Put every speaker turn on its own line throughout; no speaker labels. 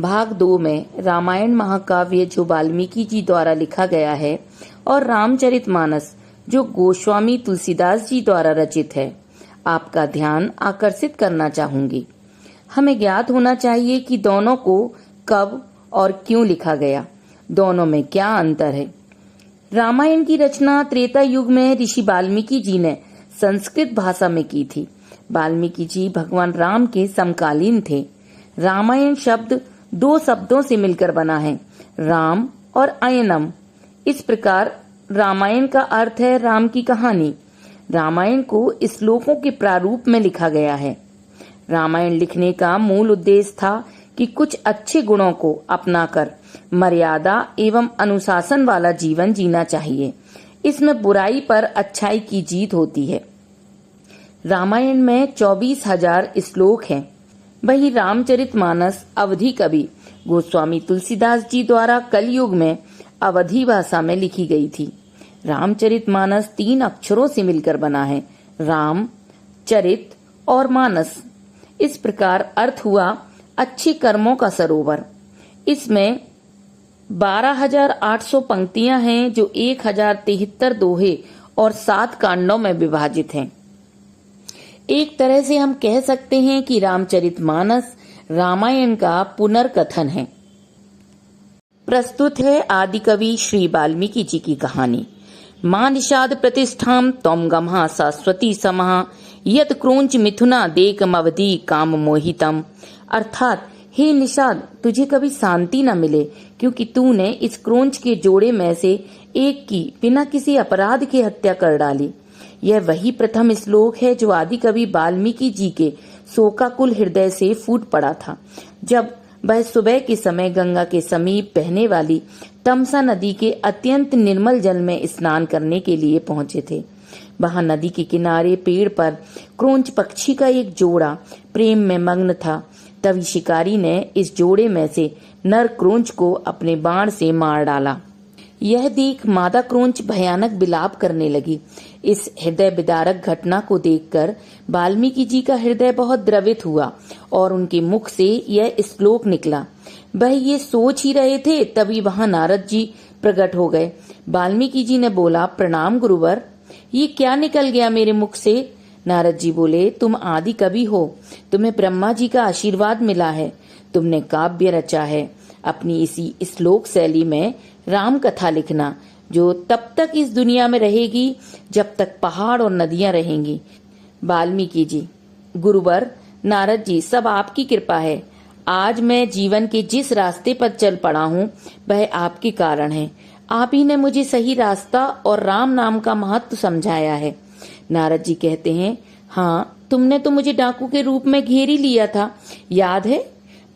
भाग 2 में रामायण महाकाव्य जो वाल्मीकि जी द्वारा लिखा गया है और रामचरितमानस जो गोस्वामी तुलसीदास जी द्वारा रचित है, आपका ध्यान आकर्षित करना चाहूंगी। हमें ज्ञात होना चाहिए कि दोनों को कब और क्यों लिखा गया, दोनों में क्या अंतर है। रामायण की रचना त्रेता युग में ऋषि वाल्मीकि जी ने संस्कृत भाषा में की थी। वाल्मीकि जी भगवान राम के समकालीन थे। रामायण शब्द 2 शब्दों से मिलकर बना है, राम और अयनम। इस प्रकार रामायण का अर्थ है राम की कहानी। रामायण को श्लोकों के प्रारूप में लिखा गया है। रामायण लिखने का मूल उद्देश्य था कि कुछ अच्छे गुणों को अपनाकर मर्यादा एवं अनुशासन वाला जीवन जीना चाहिए। इसमें बुराई पर अच्छाई की जीत होती है। रामायण में 24,000 श्लोक हैं। वहीं रामचरितमानस अवधी कवि गोस्वामी तुलसीदास जी द्वारा कलयुग में अवधी भाषा में लिखी गई थी। रामचरितमानस 3 अक्षरों से मिलकर बना है, राम, चरित और मानस। इस प्रकार अर्थ हुआ अच्छे कर्मों का सरोवर। इसमें 12,800 पंक्तियां हैं जो 1,073 दोहे और 7 कांडों में विभाजित हैं। एक तरह से हम कह सकते हैं कि रामचरितमानस रामायण का पुनर्कथन है। प्रस्तुत है आदिकवि श्री वाल्मीकि जी की कहानी। मां निषाद प्रतिष्ठाम तम गमहा शाश्वती समहा यत क्रोंच मिथुना देकमवधि काम मोहितम। अर्थात हे निषाद, तुझे कभी शांति न मिले क्योंकि तूने इस क्रोंच के जोड़े में से एक की बिना किसी अपराध के हत्या कर डाली। यह वही प्रथम श्लोक है जो आदि कवि वाल्मीकि जी के शोकाकुल हृदय से फूट पड़ा था जब वह सुबह के समय गंगा के समीप बहने वाली तमसा नदी के अत्यंत निर्मल जल में स्नान करने के लिए पहुंचे थे। वहां नदी के किनारे पेड़ पर क्रोंच पक्षी का एक जोड़ा प्रेम में मग्न था। तभी शिकारी ने इस जोड़े में से नर क्रोंच को अपने बाण से मार डाला। यह देख मादा क्रोंच भयानक विलाप करने लगी। इस हृदय विदारक घटना को देखकर वाल्मीकि जी का हृदय बहुत द्रवित हुआ और उनके मुख से यह श्लोक निकला। वह ये सोच ही रहे थे तभी वहां नारद जी प्रकट हो गए। वाल्मीकि जी ने बोला, प्रणाम गुरुवर, ये क्या निकल गया मेरे मुख से? नारद जी बोले, तुम आदि कवि हो, तुम्हें ब्रह्मा जी का आशीर्वाद मिला है, तुमने काव्य रचा है। अपनी इसी श्लोक शैली में राम कथा लिखना जो तब तक इस दुनिया में रहेगी जब तक पहाड़ और नदियां रहेंगी। वाल्मीकि जी, गुरुवर, नारद जी, सब आपकी कृपा है। आज मैं जीवन के जिस रास्ते पर चल पड़ा हूँ वह आपके कारण है। आप ही ने मुझे सही रास्ता और राम नाम का महत्व समझाया है। नारद जी कहते हैं, हाँ, तुमने तो मुझे डाकू के रूप में घेर ही लिया था, याद है?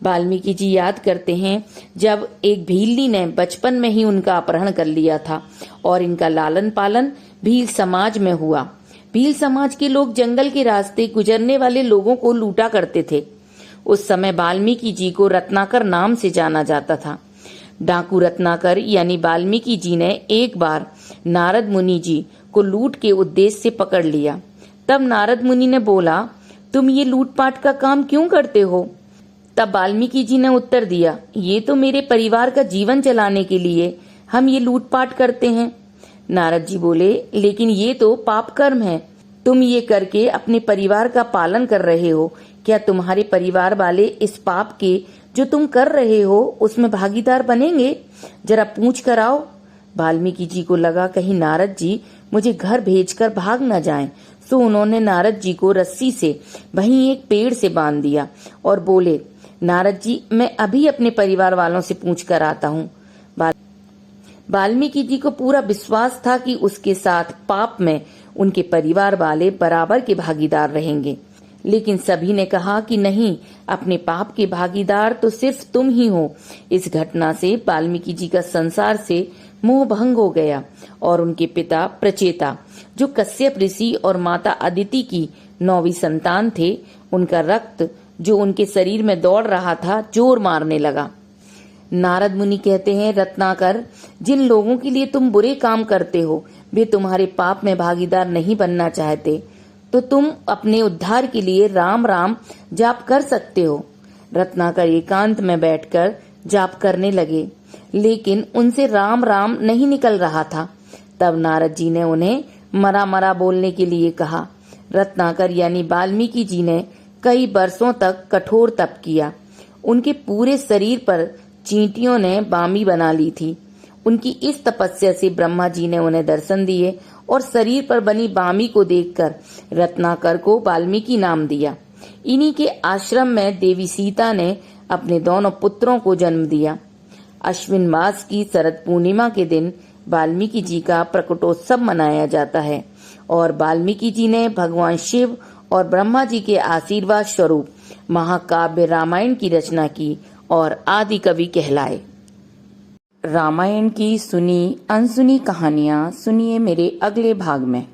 वाल्मीकि जी याद करते हैं जब एक भीलनी ने बचपन में ही उनका अपहरण कर लिया था और इनका लालन पालन भील समाज में हुआ। भील समाज के लोग जंगल के रास्ते गुजरने वाले लोगों को लूटा करते थे। उस समय वाल्मीकि जी को रत्नाकर नाम से जाना जाता था। डाकू रत्नाकर यानी वाल्मीकि जी ने एक बार नारद मुनि जी को लूट के उद्देश्य से पकड़ लिया। तब नारद मुनि ने बोला, तुम ये लूटपाट का काम क्यों करते हो? तब वाल्मीकि जी ने उत्तर दिया, ये तो मेरे परिवार का जीवन चलाने के लिए हम ये लूटपाट करते हैं। नारद जी बोले, लेकिन ये तो पाप कर्म है, तुम ये करके अपने परिवार का पालन कर रहे हो। क्या तुम्हारे परिवार वाले इस पाप के जो तुम कर रहे हो उसमें भागीदार बनेंगे? जरा पूछ कर आओ। वाल्मीकि जी को लगा कहीं नारद जी मुझे घर भेजकर भाग न जाएं, सो उन्होंने नारद जी को रस्सी से वहीं एक पेड़ से बांध दिया और बोले, नारद जी, मैं अभी अपने परिवार वालों से पूछ कर आता हूँ। वाल्मीकि जी को पूरा विश्वास था कि उसके साथ पाप में उनके परिवार वाले बराबर के भागीदार रहेंगे, लेकिन सभी ने कहा कि नहीं, अपने पाप के भागीदार तो सिर्फ तुम ही हो। इस घटना से वाल्मीकि जी का संसार से मोह भंग हो गया और उनके पिता प्रचेता, जो कश्यप ऋषि और माता अदिति की 9वीं संतान थे, उनका रक्त जो उनके शरीर में दौड़ रहा था जोर मारने लगा। नारद मुनि कहते हैं, रत्नाकर, जिन लोगों के लिए तुम बुरे काम करते हो वे तुम्हारे पाप में भागीदार नहीं बनना चाहते, तो तुम अपने उद्धार के लिए राम राम जाप कर सकते हो। रत्नाकर एकांत में बैठकर जाप करने लगे, लेकिन उनसे राम राम नहीं निकल रहा था। तब नारद जी ने उन्हें मरा मरा बोलने के लिए कहा। रत्नाकर यानी वाल्मीकि जी ने कई वर्षों तक कठोर तप किया। उनके पूरे शरीर पर चींटियों ने बामी बना ली थी। उनकी इस तपस्या से ब्रह्मा जी ने उन्हें दर्शन दिए और शरीर पर बनी बामी को देखकर रत्नाकर को वाल्मीकि नाम दिया। इन्हीं के आश्रम में देवी सीता ने अपने दोनों पुत्रों को जन्म दिया। अश्विन मास की शरद पूर्णिमा के दिन वाल्मीकि जी का प्रकटोत्सव मनाया जाता है और वाल्मीकि जी ने भगवान शिव और ब्रह्मा जी के आशीर्वाद स्वरूप महाकाव्य रामायण की रचना की और आदि कवि कहलाए। रामायण की सुनी अनसुनी कहानियां सुनिए मेरे अगले भाग में।